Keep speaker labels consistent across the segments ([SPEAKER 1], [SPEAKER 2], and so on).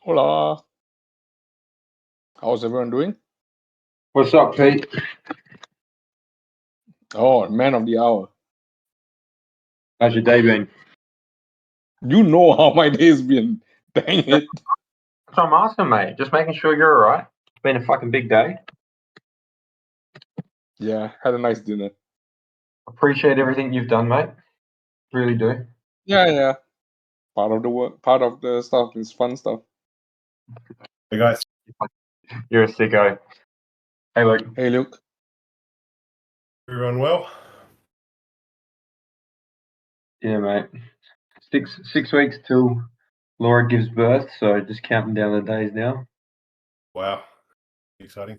[SPEAKER 1] Hola. How's everyone doing?
[SPEAKER 2] What's up, Pete?
[SPEAKER 1] Oh, man of the hour.
[SPEAKER 2] How's your day been?
[SPEAKER 1] You know how my day's been. Dang it.
[SPEAKER 2] That's what I'm asking, mate. Just making sure you're all right. It's been a fucking big day.
[SPEAKER 1] Yeah, had a nice dinner.
[SPEAKER 2] Appreciate everything you've done, mate. Really do.
[SPEAKER 1] Yeah. Part of the work, part of the stuff is fun stuff.
[SPEAKER 3] Hey guys.
[SPEAKER 2] You're a sicko. Hey, Luke.
[SPEAKER 1] Hey, Luke.
[SPEAKER 3] Everyone well?
[SPEAKER 2] Yeah, mate. Six weeks till Laura gives birth, so just counting down the days now.
[SPEAKER 3] Wow. Exciting.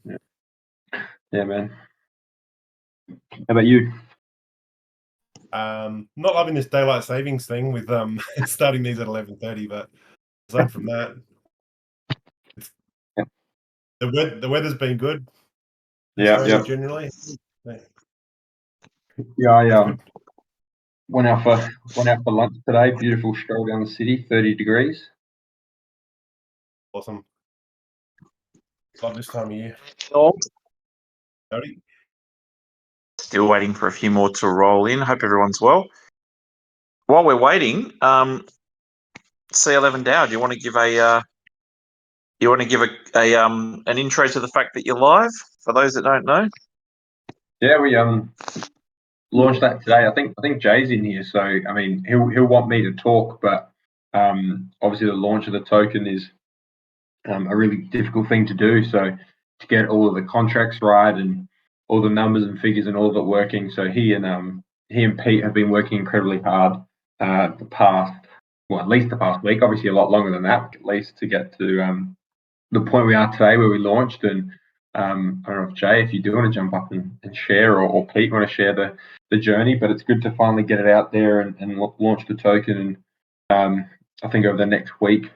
[SPEAKER 2] Yeah, man. How about you?
[SPEAKER 3] Not loving this daylight savings thing with starting these at 11:30, but aside from that, the weather's been good.
[SPEAKER 2] Yeah.
[SPEAKER 3] Generally.
[SPEAKER 2] Yeah, I went out for lunch today. Beautiful stroll down the city, 30 degrees.
[SPEAKER 3] Awesome. Love this time of year. Howdy.
[SPEAKER 4] Still waiting for a few more to roll in. Hope everyone's well. While we're waiting, C11 Dow, do you want to give an intro to the fact that you're live for those that don't know?
[SPEAKER 2] Yeah, we launched that today. I think Jay's in here, so I mean he'll want me to talk, but obviously the launch of the token is a really difficult thing to do. So to get all of the contracts right and all the numbers and figures and all of it working. So he and Pete have been working incredibly hard at least the past week, obviously a lot longer than that, at least to get to the point we are today where we launched. And I don't know if Jay, if you do want to jump up and share, or Pete want to share the journey, but it's good to finally get it out there and launch the token. And I think over the next week,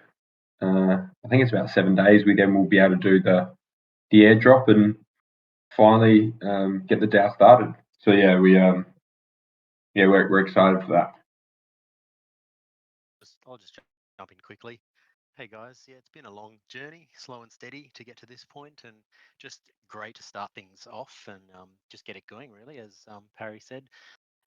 [SPEAKER 2] I think it's about 7 days, we then will be able to do the airdrop and finally get the DAO started. So yeah, we're excited for that.
[SPEAKER 5] I'll just jump in quickly. Hey guys, yeah, it's been a long journey, slow and steady to get to this point, and just great to start things off and just get it going, really, as Parry said.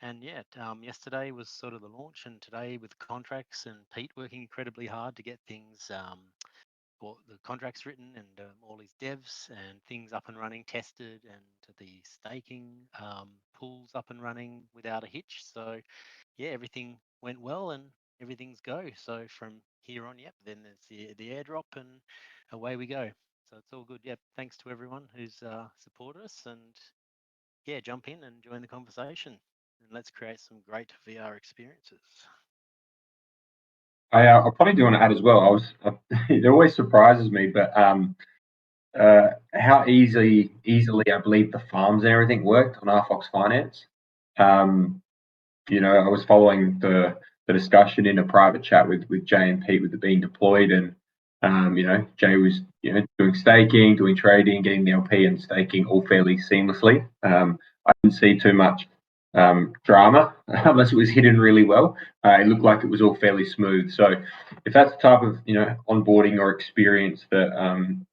[SPEAKER 5] And yeah, yesterday was sort of the launch, and today with contracts and Pete working incredibly hard to get things, the contracts written and all his devs and things up and running, tested, and the staking pools up and running without a hitch. So yeah, everything went well and everything's go. So from here on, then there's the airdrop and away we go. So it's all good. Yep. Thanks to everyone who's supported us, and yeah, jump in and join the conversation, and let's create some great VR experiences.
[SPEAKER 2] I probably do want to add as well. It always surprises me, but how easily I believe the farms and everything worked on RFOX Finance. I was following the discussion in a private chat with Jay and Pete with the being deployed, and Jay was doing staking, doing trading, getting the LP and staking all fairly seamlessly. I didn't see too much drama unless it was hidden really well. It looked like it was all fairly smooth. So if that's the type of onboarding or experience that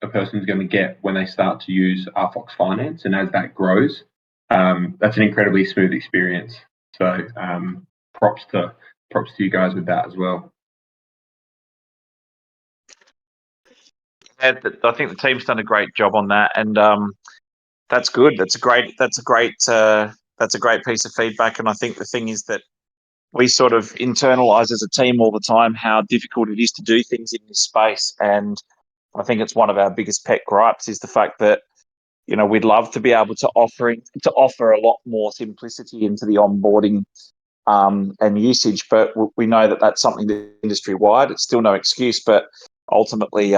[SPEAKER 2] a person's going to get when they start to use RFOX Finance, and as that grows, that's an incredibly smooth experience. So props to you guys with that as well.
[SPEAKER 4] Yeah, I think the team's done a great job on that, and that's good. That's a great piece of feedback. And I think the thing is that we sort of internalize as a team all the time how difficult it is to do things in this space. And I think it's one of our biggest pet gripes is the fact that we'd love to be able to offer a lot more simplicity into the onboarding and usage, but we know that that's something that industry wide. It's still no excuse, but ultimately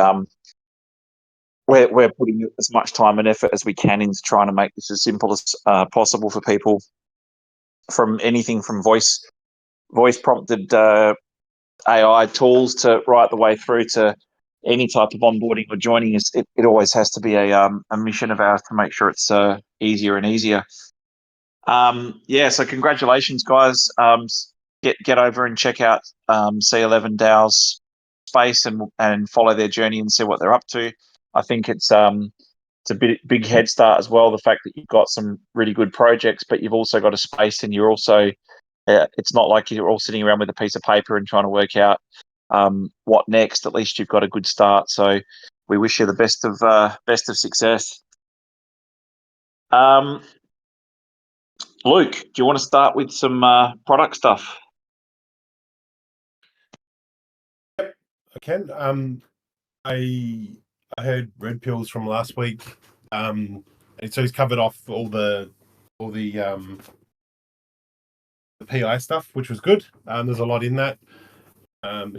[SPEAKER 4] we're putting as much time and effort as we can into trying to make this as simple as possible for people, from anything from voice prompted AI tools to right the way through to any type of onboarding or joining. It always has to be a mission of ours to make sure it's easier and easier. So congratulations, guys. Get over and check out C11 DAO's space and follow their journey and see what they're up to. I think it's a big head start as well. The fact that you've got some really good projects, but you've also got a space, and you're also it's not like you're all sitting around with a piece of paper and trying to work out what next. At least you've got a good start. So we wish you the best of success. Luke, do you want to start with some product stuff?
[SPEAKER 3] I can. I heard Red Pills from last week. And so he's covered off all the PI stuff, which was good. There's a lot in that. I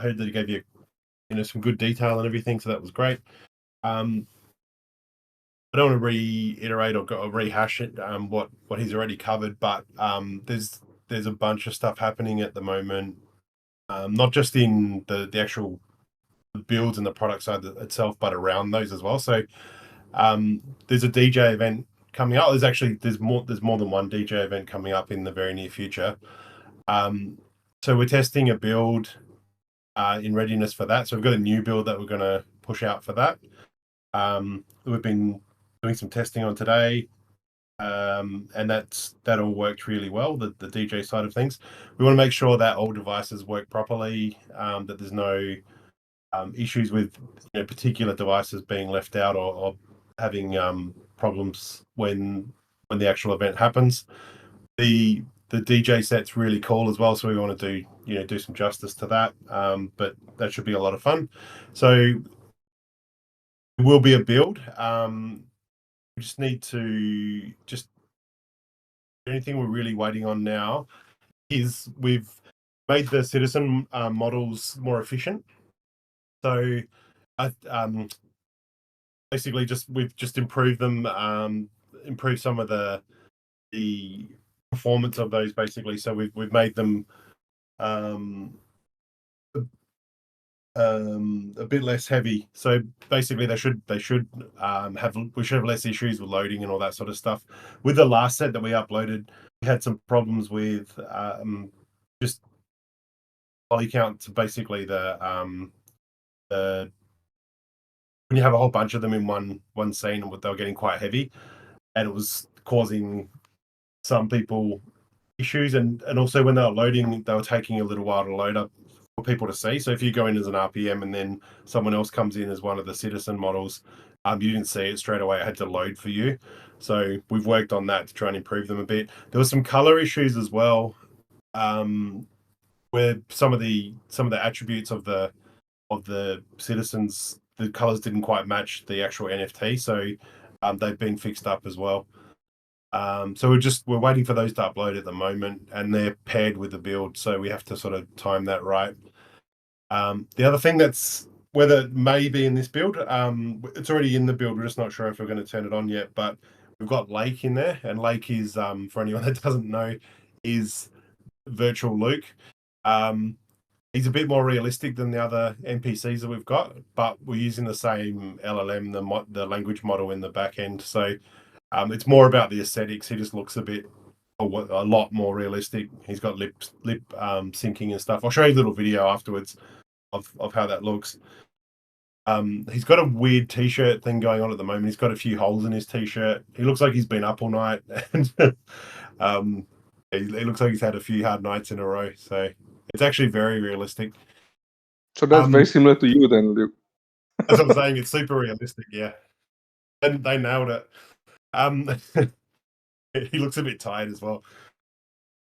[SPEAKER 3] heard that he gave you some good detail and everything, so that was great. I don't want to reiterate or rehash it, what he's already covered, but there's a bunch of stuff happening at the moment, not just in the actual builds and the product side itself, but around those as well. So there's a DJ event coming up. There's more than one DJ event coming up in the very near future. So we're testing a build in readiness for that. So we've got a new build that we're going to push out for that. We've been doing some testing on today, and that all worked really well, the DJ side of things. We want to make sure that all devices work properly, that there's no issues with particular devices being left out or having problems when the actual event happens. The DJ set's really cool as well, so we want to do some justice to that. But that should be a lot of fun. So it will be a build. We just need to anything we're really waiting on now is we've made the citizen models more efficient. So basically we've just improved them, improved some of the performance of those basically. So we've made them a bit less heavy. So basically we should have less issues with loading and all that sort of stuff. With the last set that we uploaded, we had some problems with just poly count. So basically the when you have a whole bunch of them in one scene, they were getting quite heavy, and it was causing some people issues, and also when they were loading, they were taking a little while to load up for people to see. So if you go in as an RPM and then someone else comes in as one of the citizen models, you didn't see it straight away. It had to load for you. So we've worked on that to try and improve them a bit. There were some color issues as well, where some of the attributes of the citizens, the colors didn't quite match the actual NFT. So they've been fixed up as well. So we're waiting for those to upload at the moment, and they're paired with the build, so we have to sort of time that right. The other thing that's whether it may be in this build, it's already in the build. We're just not sure if we're going to turn it on yet, but we've got Lake in there, and Lake is for anyone that doesn't know, is virtual Luke. He's a bit more realistic than the other NPCs that we've got, but we're using the same LLM, the language model in the back end. So it's more about the aesthetics. He just looks a lot more realistic. He's got lip syncing and stuff. I'll show you a little video afterwards of how that looks. He's got a weird t-shirt thing going on at the moment. He's got a few holes in his t-shirt. He looks like he's been up all night, and he looks like he's had a few hard nights in a row. So it's actually very realistic.
[SPEAKER 1] So that's very similar to you then, Luke.
[SPEAKER 3] As I'm saying, it's super realistic. Yeah, and they nailed it. He looks a bit tired as well.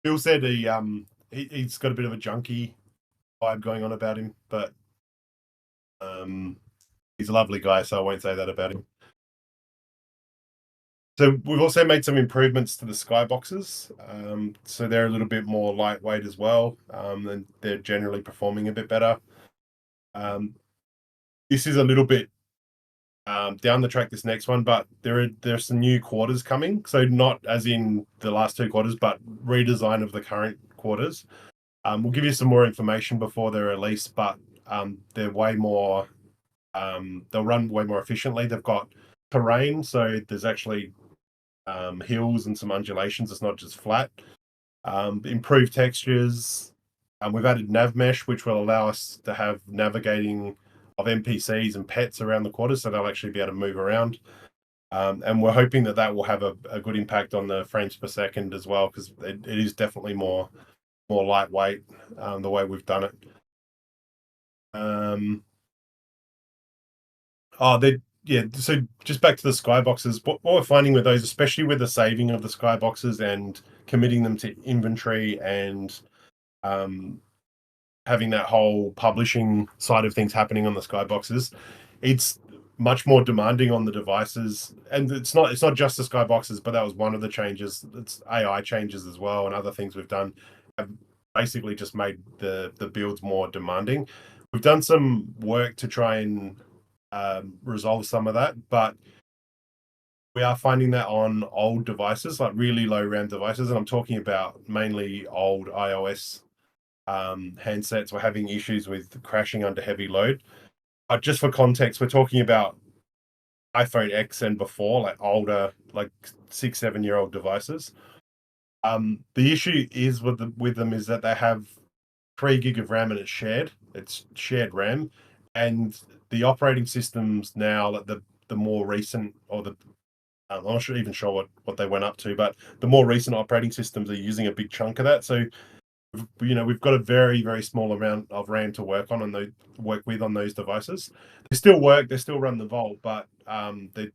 [SPEAKER 3] Bill said he's got a bit of a junkie vibe going on about him, but he's a lovely guy, so I won't say that about him. So we've also made some improvements to the skyboxes, so they're a little bit more lightweight as well, and they're generally performing a bit better. This is a little bit down the track, this next one, but there's some new quarters coming. So not as in the last two quarters, but redesign of the current quarters. We'll give you some more information before they're released, but they're way more. They'll run way more efficiently. They've got terrain, so there's actually hills and some undulations. It's not just flat. Improved textures, We've added nav mesh, which will allow us to have navigating of NPCs and pets around the quarters, so they'll actually be able to move around. And we're hoping that will have a good impact on the frames per second as well, because it is definitely more lightweight the way we've done it. So just back to the skyboxes, what we're finding with those, especially with the saving of the skyboxes and committing them to inventory and having that whole publishing side of things happening on the skyboxes, it's much more demanding on the devices. And it's not just the skyboxes, but that was one of the changes. It's AI changes as well, and other things we've done have basically just made the builds more demanding. We've done some work to try and resolve some of that, but we are finding that on old devices, like really low RAM devices, and I'm talking about mainly old iOS handsets, we're having issues with crashing under heavy load. Just for context, we're talking about iPhone X and before, like older, like 6-7 year old devices. The issue is with them is that they have 3 gig of RAM and it's shared RAM, and the operating systems now, like the more recent, or I'm not even sure what they went up to, but the more recent operating systems are using a big chunk of that. So we've got a very, very small amount of RAM to work with on those devices. They still work, they still run the Vault, but they're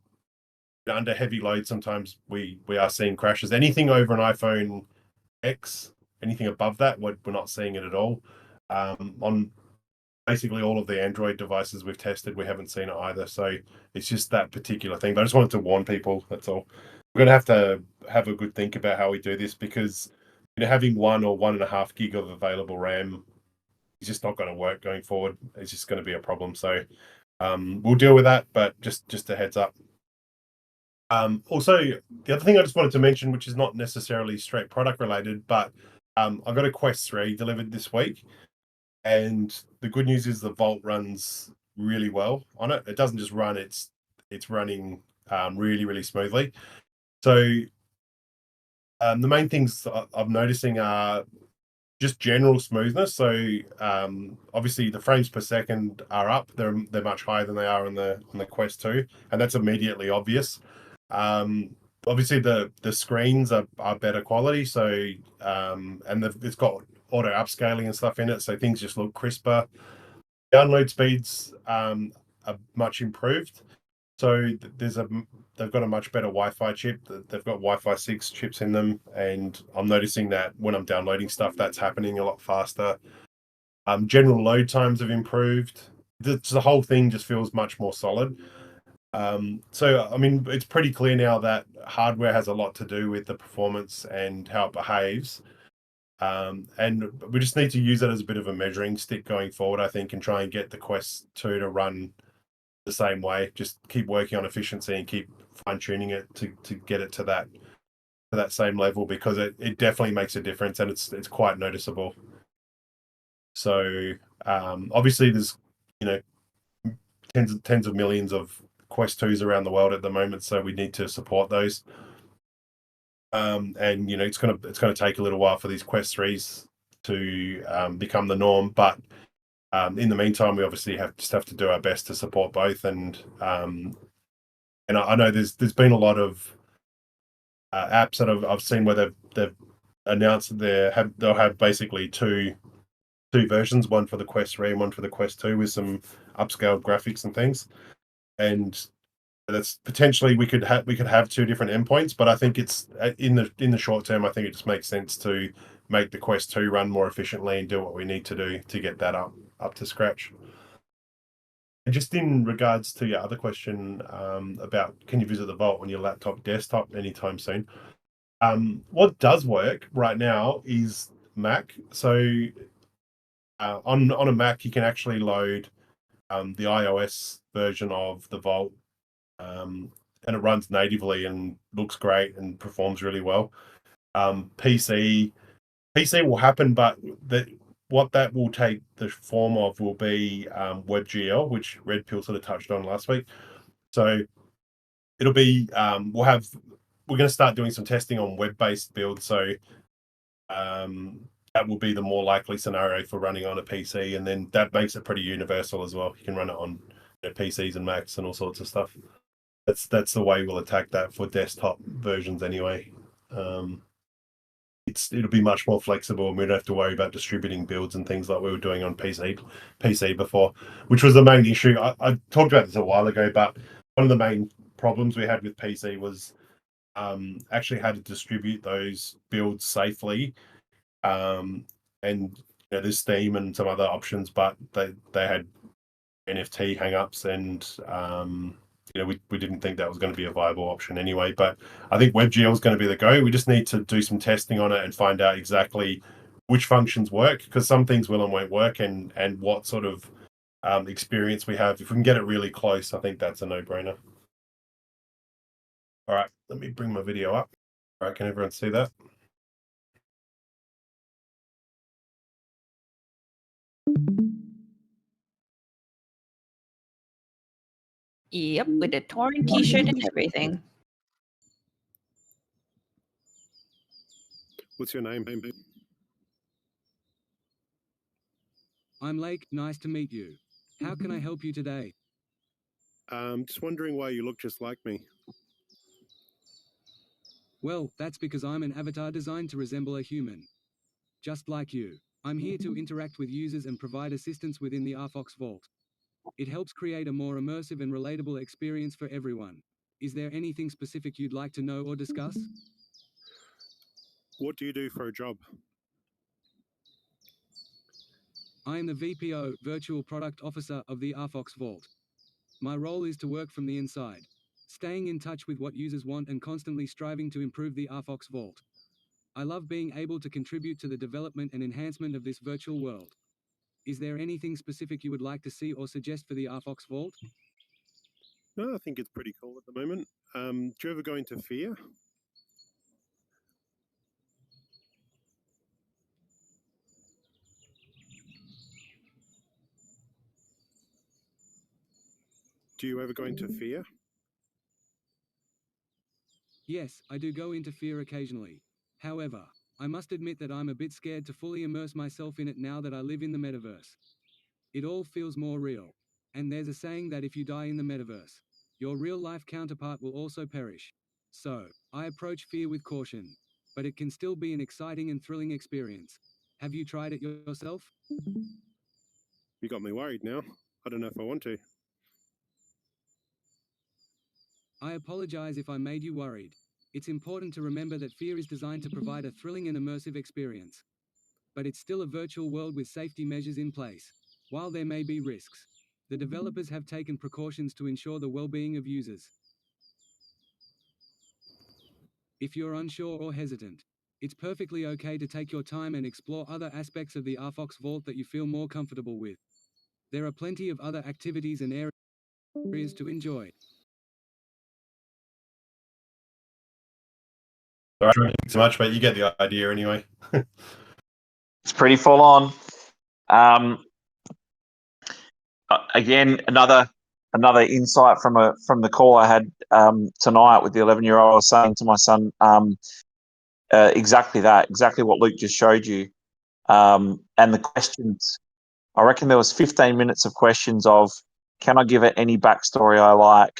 [SPEAKER 3] under heavy load. Sometimes we are seeing crashes. Anything over an iPhone X, anything above that, we're not seeing it at all. On basically all of the Android devices we've tested, we haven't seen it either. So it's just that particular thing. But I just wanted to warn people, that's all. We're going to have a good think about how we do this, because having 1 or 1.5 gig of available RAM is just not going to work going forward. It's just going to be a problem. So we'll deal with that, but just a heads up. Also, the other thing I just wanted to mention, which is not necessarily straight product related, but I got a Quest 3 delivered this week, and the good news is the Vault runs really well on it. It doesn't just run; it's running really, really smoothly. So the main things I'm noticing are just general smoothness. So obviously the frames per second are up; they're much higher than they are on the Quest 2, and that's immediately obvious. Obviously the screens are better quality, so and it's got auto upscaling and stuff in it, so things just look crisper. Download speeds are much improved. So they've got a much better Wi-Fi chip. They've got Wi-Fi 6 chips in them, and I'm noticing that when I'm downloading stuff, that's happening a lot faster. General load times have improved. The whole thing just feels much more solid. So I mean, it's pretty clear now that hardware has a lot to do with the performance and how it behaves. And we just need to use it as a bit of a measuring stick going forward, I think, and try and get the Quest 2 to run the same way. Just keep working on efficiency and keep fine-tuning it to get it to that same level, because it definitely makes a difference, and it's quite noticeable. So obviously there's tens of millions of Quest 2s around the world at the moment, so we need to support those. And it's gonna take a little while for these Quest 3s to become the norm, but in the meantime, we obviously have to do our best to support both. And I know there's been a lot of apps that I've seen where they've announced that they'll have basically two versions, one for the Quest 3 and one for the Quest 2, with some upscaled graphics and things. And that's potentially we could have 2 different endpoints, but I think it's in the short term, I think it just makes sense to make the Quest 2 run more efficiently and do what we need to do to get that up to scratch. And just in regards to your other question about can you visit the Vault on your laptop desktop anytime soon, what does work right now is Mac. So on a Mac, you can actually load the iOS version of the Vault, and it runs natively and looks great and performs really well. PC will happen, but what that will take the form of will be WebGL, which Red Pill sort of touched on last week. So it'll be we're going to start doing some testing on web-based builds. So that will be the more likely scenario for running on a PC, and then that makes it pretty universal as well. You can run it on PCs and Macs and all sorts of stuff. That's the way we'll attack that for desktop versions anyway. It'll be much more flexible, and we don't have to worry about distributing builds and things like we were doing on PC before, which was the main issue. I talked about this a while ago, but one of the main problems we had with PC was actually how to distribute those builds safely. And there's Steam and some other options, but they had NFT hangups, and we didn't think that was going to be a viable option anyway. But I think WebGL is going to be the go. We just need to do some testing on it and find out exactly which functions work, because some things will and won't work, and what sort of experience we have. If we can get it really close, I think that's a no-brainer. All right, let me bring my video up. All right, can everyone see that?
[SPEAKER 6] Yep, with a torn t-shirt and everything.
[SPEAKER 3] What's your name?
[SPEAKER 7] I'm Lake, nice to meet you. How can I help you today?
[SPEAKER 3] Just wondering why you look just like me.
[SPEAKER 7] Well, that's because I'm an avatar designed to resemble a human. Just like you. I'm here to interact with users and provide assistance within the RFOX Vault. It helps create a more immersive and relatable experience for everyone. Is there anything specific you'd like to know or discuss?
[SPEAKER 3] What do you do for a job?
[SPEAKER 7] I am the VPO, Virtual Product Officer of the RFOX Vault. My role is to work from the inside, staying in touch with what users want and constantly striving to improve the RFOX Vault. I love being able to contribute to the development and enhancement of this virtual world. Is there anything specific you would like to see or suggest for the RFOX Vault?
[SPEAKER 3] No, I think it's pretty cool at the moment. Do you ever go into fear? Do you ever go into fear?
[SPEAKER 7] Yes, I do go into fear occasionally. However, I must admit that I'm a bit scared to fully immerse myself in it now that I live in the Metaverse. It all feels more real. And there's a saying that if you die in the Metaverse, your real-life counterpart will also perish. So, I approach fear with caution. But it can still be an exciting and thrilling experience. Have you tried it yourself?
[SPEAKER 3] You got me worried now. I don't know if I want to.
[SPEAKER 7] I apologize if I made you worried. It's important to remember that fear is designed to provide a thrilling and immersive experience. But it's still a virtual world with safety measures in place. While there may be risks, the developers have taken precautions to ensure the well-being of users. If you're unsure or hesitant, it's perfectly okay to take your time and explore other aspects of the RFOX Vault that you feel more comfortable with. There are plenty of other activities and areas to enjoy.
[SPEAKER 3] All right, thanks so much, but you get the idea anyway.
[SPEAKER 4] It's pretty full on. Again, another insight from the call I had tonight with the 11-year-old. I was saying to my son exactly what Luke just showed you, and the questions. I reckon there was 15 minutes of questions of, can I give it any backstory I like?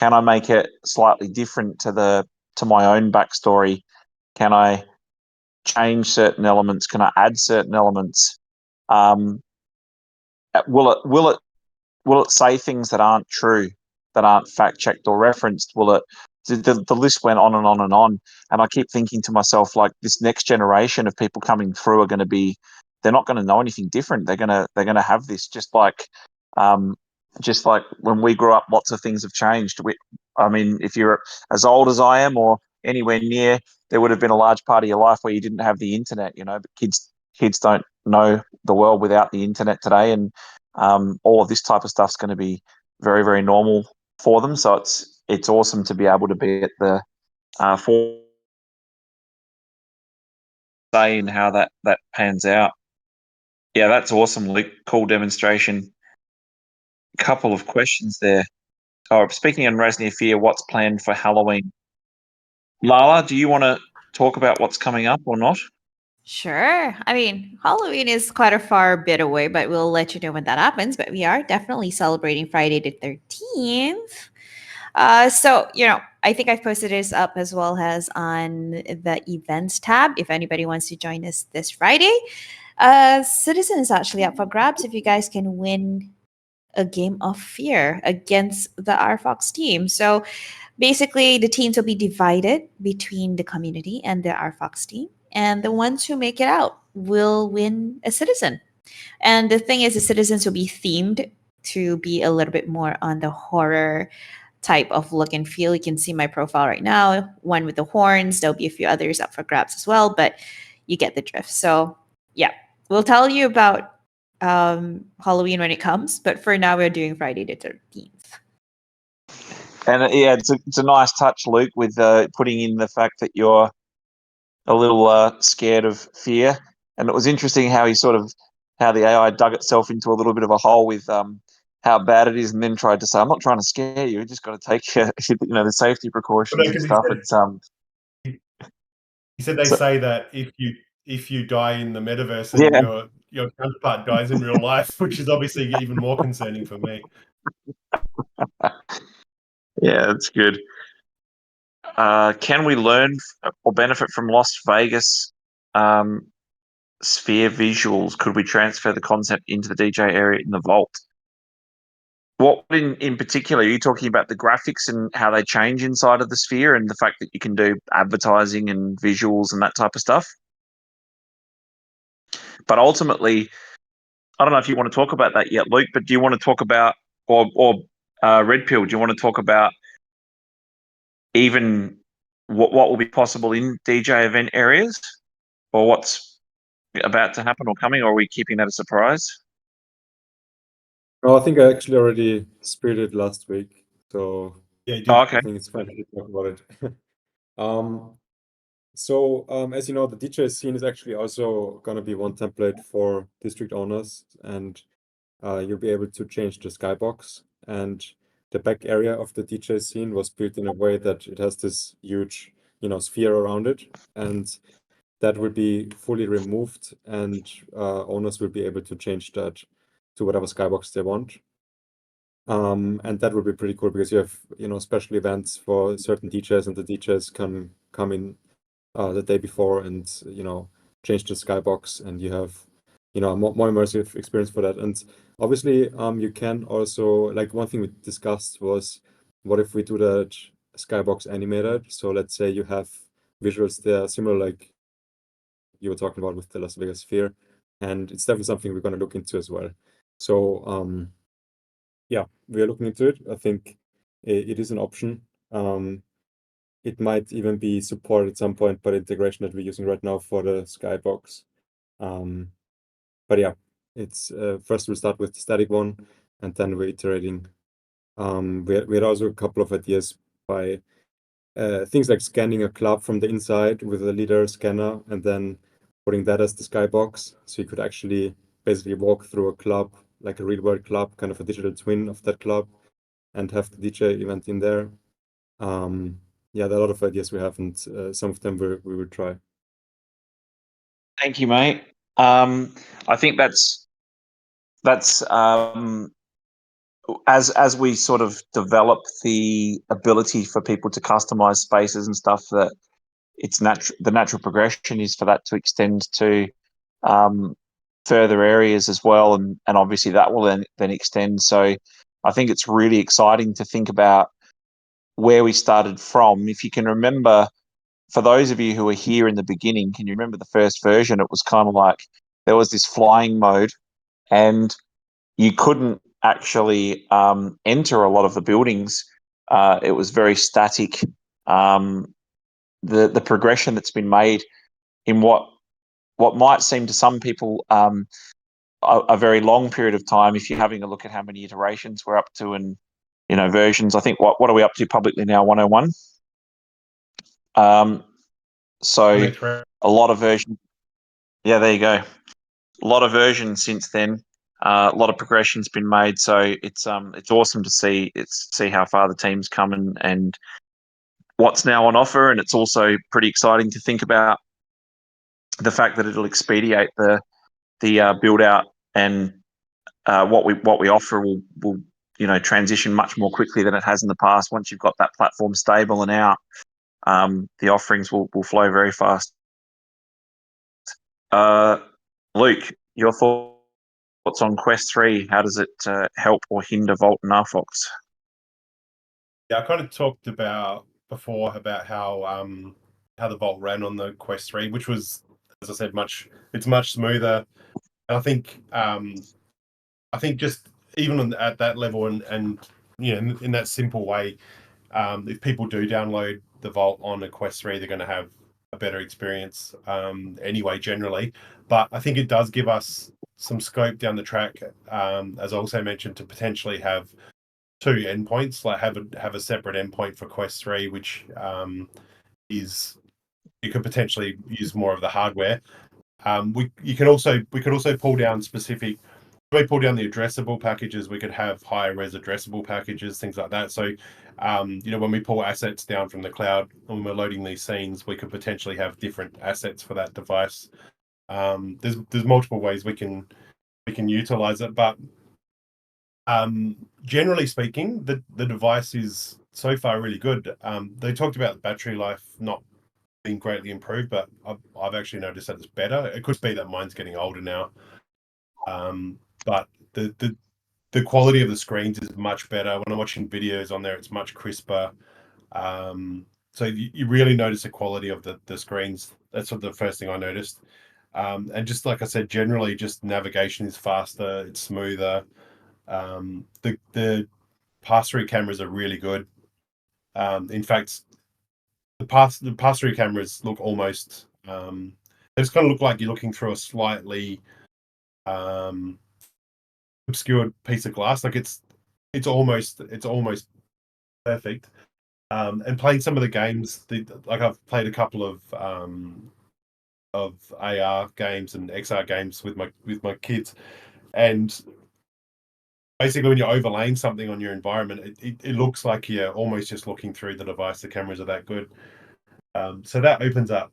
[SPEAKER 4] Can I make it slightly different to my own backstory? Can I change certain elements? Can I add certain elements? Will it say things that aren't true, that aren't fact checked or referenced? Will it? The list went on and on and on, and I keep thinking to myself, like, this next generation of people coming through are going to be, they're not going to know anything different. They're gonna have this, just like when we grew up, lots of things have changed. I mean, if you're as old as I am or anywhere near, there would have been a large part of your life where you didn't have the internet, but kids don't know the world without the internet today, and all of this type of stuff's going to be very, very normal for them. So it's awesome to be able to be at the say in how that pans out. Yeah, that's awesome, Luke. Cool demonstration. Couple of questions there. Oh, speaking of Raznia Fear, what's planned for Halloween? Lala, do you want to talk about what's coming up or not?
[SPEAKER 6] Sure. I mean, Halloween is quite a far bit away, but we'll let you know when that happens. But we are definitely celebrating Friday the 13th. So, I think I've posted this up as well as on the events tab. If anybody wants to join us this Friday, Citizen is actually up for grabs if you guys can win a game of fear against the RFOX team. So basically, the teams will be divided between the community and the RFOX team. And the ones who make it out will win a Citizen. And the thing is, the Citizens will be themed to be a little bit more on the horror type of look and feel. You can see my profile right now, one with the horns. There'll be a few others up for grabs as well, but you get the drift. So, yeah, we'll tell you about Halloween when it comes, but for now, we're doing Friday the 13th.
[SPEAKER 4] And yeah, it's a nice touch, Luke, with putting in the fact that you're a little scared of fear. And it was interesting how how the AI dug itself into a little bit of a hole with how bad it is, and then tried to say, "I'm not trying to scare you. You just got to take the safety precautions and stuff."
[SPEAKER 3] He said they
[SPEAKER 4] So-
[SPEAKER 3] say that if you die in the metaverse and
[SPEAKER 4] Yeah.
[SPEAKER 3] your counterpart dies in real life, which is obviously even more concerning for me.
[SPEAKER 4] Yeah, that's good. Can we learn or benefit from Las Vegas sphere visuals? Could we transfer the concept into the DJ area in the vault? What in particular are you talking about? The graphics and how they change inside of the sphere, and the fact that you can do advertising and visuals and that type of stuff? But ultimately, I don't know if you want to talk about that yet, Luke. But do you want to talk about, or Red Pill? Do you want to talk about even what will be possible in DJ event areas, or what's about to happen or coming, or are we keeping that a surprise?
[SPEAKER 8] Oh, I think I actually already spilled it last week, so
[SPEAKER 3] Yeah,
[SPEAKER 4] Oh, okay.
[SPEAKER 8] I think it's fine to talk about it. As you know, the DJ scene is actually also going to be one template for district owners, and you'll be able to change the skybox. And the back area of the DJ scene was built in a way that it has this huge, sphere around it, and that will be fully removed, and owners will be able to change that to whatever skybox they want. And that would be pretty cool because you have, special events for certain DJs, and the DJs can come in the day before and, change the skybox, and you have, a more immersive experience for that. And obviously, you can also, like, one thing we discussed was, what if we do that skybox animated? So let's say you have visuals there similar like you were talking about with the Las Vegas Sphere, and it's definitely something we're going to look into as well. So yeah, we are looking into it. I think it is an option. It might even be supported at some point by the integration that we're using right now for the skybox. But yeah, it's first we'll start with the static one, and then we're iterating. We had also a couple of ideas by things like scanning a club from the inside with a leader scanner, and then putting that as the skybox, so you could actually basically walk through a club, like a real world club, kind of a digital twin of that club, and have the DJ event in there. Yeah, there are a lot of ideas we have, and some of them we will try.
[SPEAKER 4] Thank you, mate. I think that's as we sort of develop the ability for people to customize spaces and stuff, that it's the natural progression is for that to extend to further areas as well, and obviously that will then extend. So I think it's really exciting to think about where we started from. If you can remember, for those of you who were here in the beginning, can you remember the first version? It was kind of like there was this flying mode, and you couldn't actually enter a lot of the buildings. It was very static. The progression that's been made in what might seem to some people a very long period of time, if you're having a look at how many iterations we're up to, and versions. I think what are we up to publicly now? 101. So a lot of versions. Yeah, there you go. A lot of versions since then. A lot of progression's been made. So it's awesome to see how far the team's come and what's now on offer. And it's also pretty exciting to think about the fact that it'll expedite the build out, and what we offer will transition much more quickly than it has in the past. Once you've got that platform stable and out, the offerings will flow very fast. Luke, your thoughts on Quest 3? How does it help or hinder Vault and RFOX?
[SPEAKER 3] Yeah, I kind of talked about before about how the Vault ran on the Quest 3, which was, as I said, it's much smoother. And I think just even at that level and in that simple way, if people do download the Vault on a Quest 3, they're going to have a better experience anyway, generally. But I think it does give us some scope down the track, as I also mentioned, to potentially have two endpoints, like have a separate endpoint for Quest 3, which is you could potentially use more of the hardware. We could also pull down specific. We pull down the addressable packages. We could have higher res addressable packages, things like that. So, when we pull assets down from the cloud and we're loading these scenes, we could potentially have different assets for that device. There's multiple ways we can utilize it, but generally speaking, the device is so far really good. They talked about the battery life not being greatly improved, but I've actually noticed that it's better. It could be that mine's getting older now. But the quality of the screens is much better. When I'm watching videos on there, it's much crisper. So you really notice the quality of the screens. That's the first thing I noticed. And just like I said, generally, just navigation is faster. It's smoother. The pass-through cameras are really good. In fact, the pass-through cameras look almost. They just kind of look like you're looking through a slightly obscured piece of glass. Like it's almost perfect. And playing some of the games, like I've played a couple of AR games and XR games with my kids, and basically when you're overlaying something on your environment, it looks like you're almost just looking through the device. The cameras are that good. So that opens up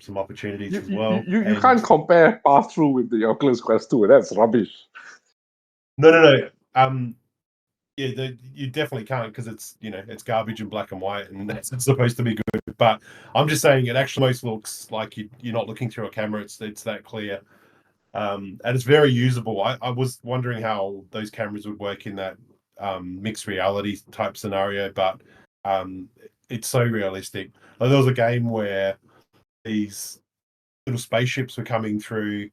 [SPEAKER 3] some opportunities as well.
[SPEAKER 1] You can't compare pass-through with the Oculus Quest 2. That's rubbish.
[SPEAKER 3] No. Yeah, you definitely can't, because it's garbage in black and white, and that's supposed to be good. But I'm just saying it actually almost looks like you're not looking through a camera. It's that clear, and it's very usable. I was wondering how those cameras would work in that mixed reality type scenario, but it's so realistic. Like, there was a game where these little spaceships were coming through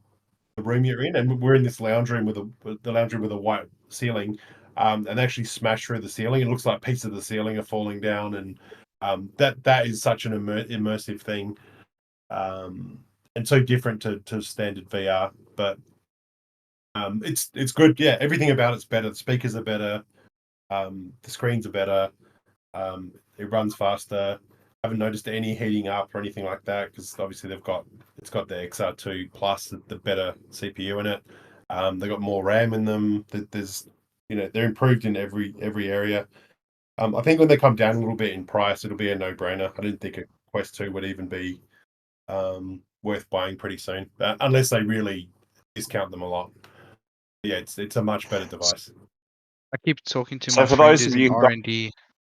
[SPEAKER 3] the room you're in, and we're in this lounge room with a white ceiling, and they actually smash through the ceiling. It looks like pieces of the ceiling are falling down, and that is such an immersive thing, and so different to standard VR. But it's good. Yeah, everything about it's better. The speakers are better. The screens are better. It runs faster. I haven't noticed any heating up or anything like that, because obviously it's got the XR2 plus the better CPU in it. They've got more RAM in them. There's they're improved in every area. I think when they come down a little bit in price, it'll be a no-brainer. I didn't think a Quest 2 would even be worth buying pretty soon, unless they really discount them a lot. Yeah, it's a much better device.
[SPEAKER 9] I keep talking to
[SPEAKER 4] So
[SPEAKER 9] my
[SPEAKER 4] for those
[SPEAKER 9] strangers
[SPEAKER 4] of you
[SPEAKER 9] in
[SPEAKER 4] who don't-
[SPEAKER 9] R&D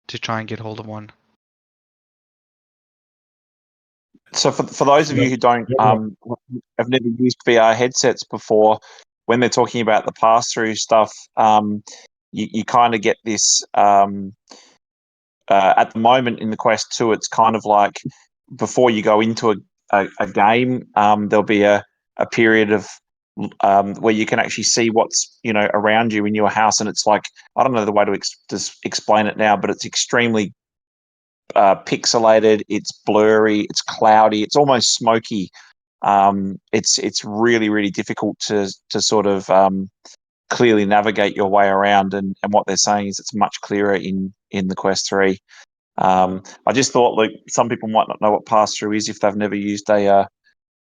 [SPEAKER 9] to try and get hold of one.
[SPEAKER 4] So for those of you who don't have never used VR headsets before, when they're talking about the pass-through stuff, you kind of get this. At the moment in the Quest 2, it's kind of like before you go into a game, there'll be a period of where you can actually see what's around you in your house, and it's like, I don't know the way to just explain it now, but it's extremely pixelated, it's blurry, it's cloudy, it's almost smoky. It's really, really difficult to sort of clearly navigate your way around, and what they're saying is it's much clearer in the Quest 3. I just thought, like, some people might not know what pass-through is if they've never used a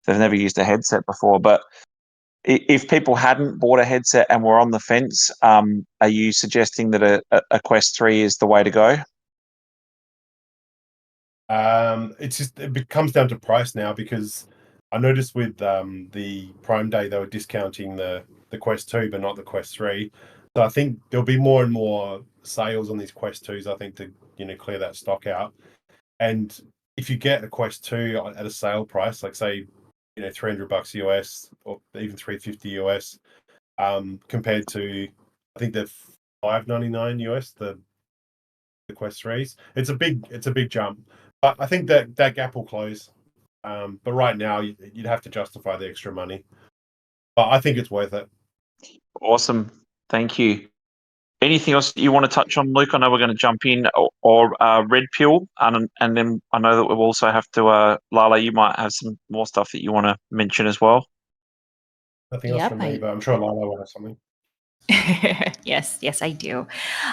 [SPEAKER 4] headset before. But if people hadn't bought a headset and were on the fence, are you suggesting that a Quest 3 is the way to go?
[SPEAKER 3] It comes down to price now, because I noticed with the Prime Day they were discounting the Quest 2, but not the Quest 3. So I think there'll be more and more sales on these Quest 2s. I think to clear that stock out. And if you get a Quest 2 at a sale price, like say $300 US or even $350 US, compared to I think they're $599 US the Quest 3s. It's a big jump, but I think that gap will close. But right now you'd have to justify the extra money. But I think it's worth it.
[SPEAKER 4] Awesome. Thank you. Anything else you want to touch on, Luke? I know we're going to jump in, or Red Pill, and then I know that we'll also have to. Lala, you might have some more stuff that you want to mention as well.
[SPEAKER 3] Nothing else from me, but I'm sure Lala will have something.
[SPEAKER 6] Yes, I do.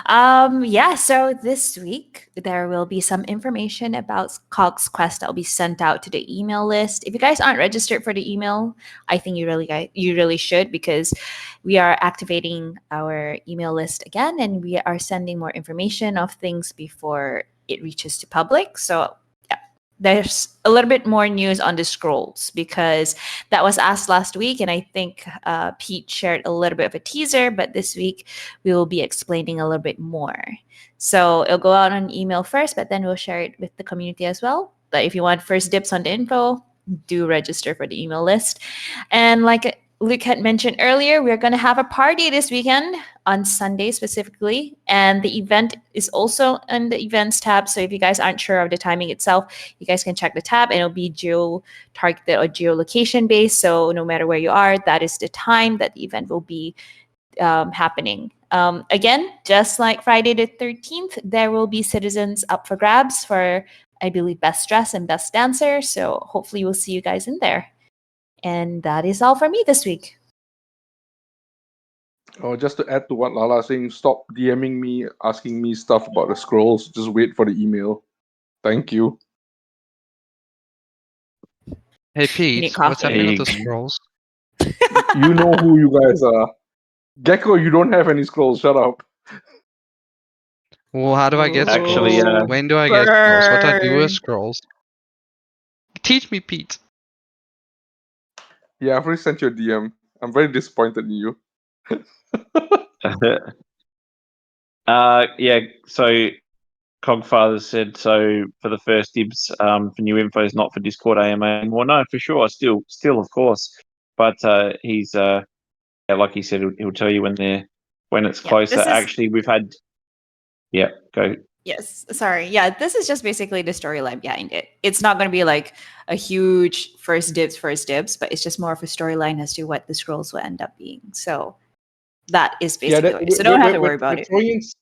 [SPEAKER 6] So this week there will be some information about KOGs Quest that will be sent out to the email list. If you guys aren't registered for the email, I think you really should, because we are activating our email list again, and we are sending more information of things before it reaches to public. So there's a little bit more news on the scrolls, because that was asked last week, and I think Pete shared a little bit of a teaser, but this week we will be explaining a little bit more. So it'll go out on email first, but then we'll share it with the community as well. But if you want first dibs on the info, do register for the email list. And like Luke had mentioned earlier, we're going to have a party this weekend on Sunday specifically, and the event is also in the events tab. So if you guys aren't sure of the timing itself, you guys can check the tab, and it'll be geo-targeted or geolocation based. So no matter where you are, that is the time that the event will be happening. Again, just like Friday the 13th, there will be citizens up for grabs for, I believe, best dress and best dancer. So hopefully we'll see you guys in there. And that is all for me this week.
[SPEAKER 1] Oh, just to add to what Lala's saying, stop DMing me, asking me stuff about the scrolls. Just wait for the email. Thank you.
[SPEAKER 9] Hey Pete, what's happening with the scrolls?
[SPEAKER 1] You know who you guys are. Gecko, you don't have any scrolls. Shut up.
[SPEAKER 9] Well, how do I get
[SPEAKER 4] Actually,
[SPEAKER 9] scrolls? When do I get scrolls? What do I do with scrolls? Teach me, Pete.
[SPEAKER 1] Yeah, I've already sent you a DM. I'm very disappointed in you.
[SPEAKER 4] Yeah. So Cogfather said, so for the first dibs for new info is not for Discord AMA. Well, no, for sure. Still, of course. But he's like he said, he'll tell you when it's closer. Actually, we've had. Yeah, go.
[SPEAKER 6] Yes, sorry. Yeah, this is just basically the storyline behind it. It's not going to be like a huge first dibs, but it's just more of a storyline as to what the scrolls will end up being. So that is basically what it is. So don't have to worry about it.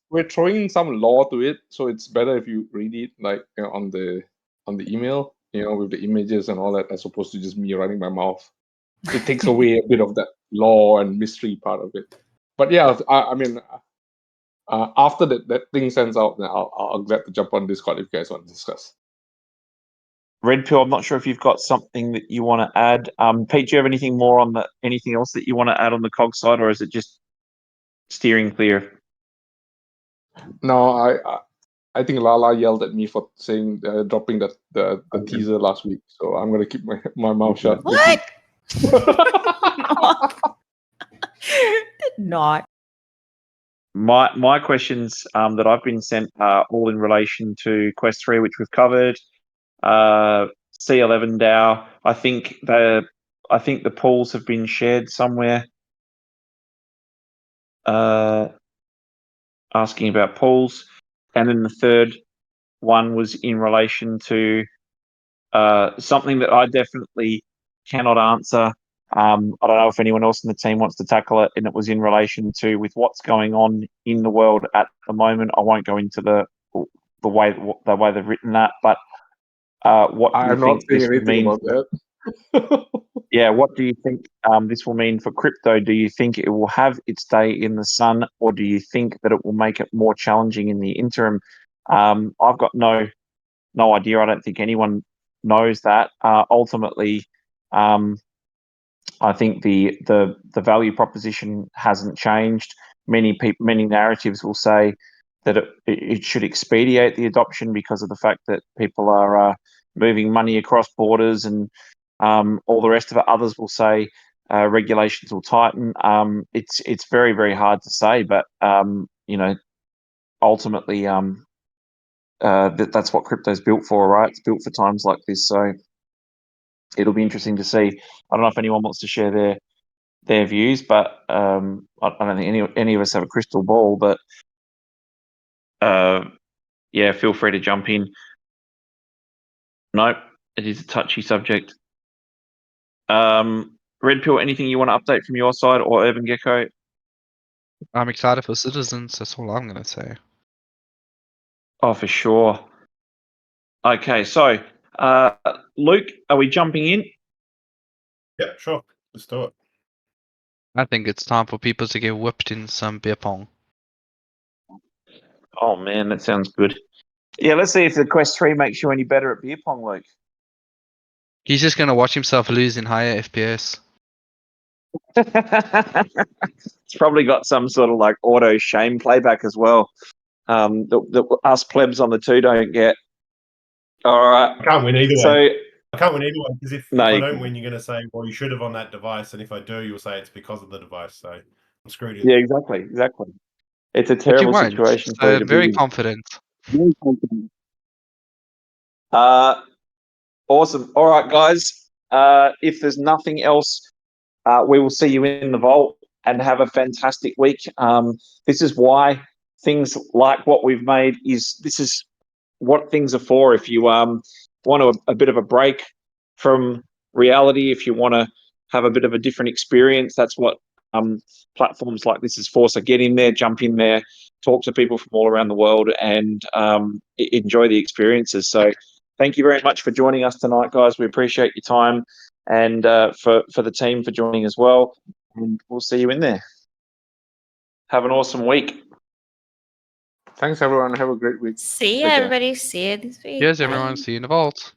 [SPEAKER 1] We're throwing in some lore to it, so it's better if you read it like on the email, with the images and all that, as opposed to just me running my mouth. It takes away a bit of that lore and mystery part of it. But yeah, I mean, after that thing sends out, then I'll glad to jump on Discord if you guys want to discuss.
[SPEAKER 4] Red Pill, I'm not sure if you've got something that you want to add. Pete, do you have anything more on anything else that you want to add on the COG side, or is it just steering clear?
[SPEAKER 1] No, I think Lala yelled at me for saying dropping the teaser last week, so I'm gonna keep my mouth shut.
[SPEAKER 6] What? Did not.
[SPEAKER 4] My questions that I've been sent are all in relation to Quest 3, which we've covered. C11 DAO. I think the pools have been shared somewhere. Asking about pools, and then the third one was in relation to something that I definitely cannot answer. I don't know if anyone else in the team wants to tackle it, and it was in relation to with what's going on in the world at the moment. I won't go into the way they've written that, but what do you think this would mean
[SPEAKER 1] about that?
[SPEAKER 4] Yeah, what do you think this will mean for crypto? Do you think it will have its day in the sun, or do you think that it will make it more challenging in the interim? I've got no idea. I don't think anyone knows that. Ultimately, I think the value proposition hasn't changed. Many narratives will say that it should expedite the adoption because of the fact that people are moving money across borders and All the rest of it, others will say regulations will tighten. It's very, very hard to say, but ultimately, that's what crypto's built for, right? It's built for times like this, so it'll be interesting to see. I don't know if anyone wants to share their views, but I don't think any of us have a crystal ball, but yeah, feel free to jump in. Nope, it is a touchy subject. Red Pill, anything you want to update from your side, or Urban Gecko?
[SPEAKER 9] I'm excited for CitiXens. That's all I'm gonna say.
[SPEAKER 4] Oh, for sure. Okay, so Luke, are we jumping in?
[SPEAKER 3] Yeah, sure. Let's do it.
[SPEAKER 9] I think it's time for people to get whipped in some beer pong.
[SPEAKER 4] Oh man, that sounds good. Yeah, let's see if the Quest 3 makes you any better at beer pong, Luke.
[SPEAKER 9] He's just gonna watch himself lose in higher FPS.
[SPEAKER 4] It's probably got some sort of like auto shame playback as well. That us plebs on the 2 don't get. All right.
[SPEAKER 3] I can't win either
[SPEAKER 4] So
[SPEAKER 3] way. I can't win either way because if
[SPEAKER 4] No,
[SPEAKER 3] I
[SPEAKER 4] you
[SPEAKER 3] don't
[SPEAKER 4] can't.
[SPEAKER 3] win, you're going to say, well, you should have on that device. And if I do, you'll say it's because of the device. So I'm screwed in.
[SPEAKER 4] Yeah, exactly. It's a
[SPEAKER 9] But you
[SPEAKER 4] terrible
[SPEAKER 9] won't.
[SPEAKER 4] situation for you
[SPEAKER 9] So
[SPEAKER 4] to
[SPEAKER 9] very
[SPEAKER 4] be in.
[SPEAKER 9] confident.
[SPEAKER 4] Very confident. Awesome. All right, guys. If there's nothing else, we will see you in the vault and have a fantastic week. This is why things like what we've made this is what things are for. If you want a bit of a break from reality, if you want to have a bit of a different experience, that's what platforms like this is for. So get in there, jump in there, talk to people from all around the world, and enjoy the experiences. So thank you very much for joining us tonight, guys. We appreciate your time, and for the team for joining as well. And we'll see you in there. Have an awesome week.
[SPEAKER 1] Thanks, everyone. Have a great week.
[SPEAKER 6] See
[SPEAKER 4] Take
[SPEAKER 6] ya,
[SPEAKER 4] care.
[SPEAKER 6] everybody. See you this week.
[SPEAKER 9] Cheers,
[SPEAKER 6] Bye.
[SPEAKER 9] everyone. See you in the vault.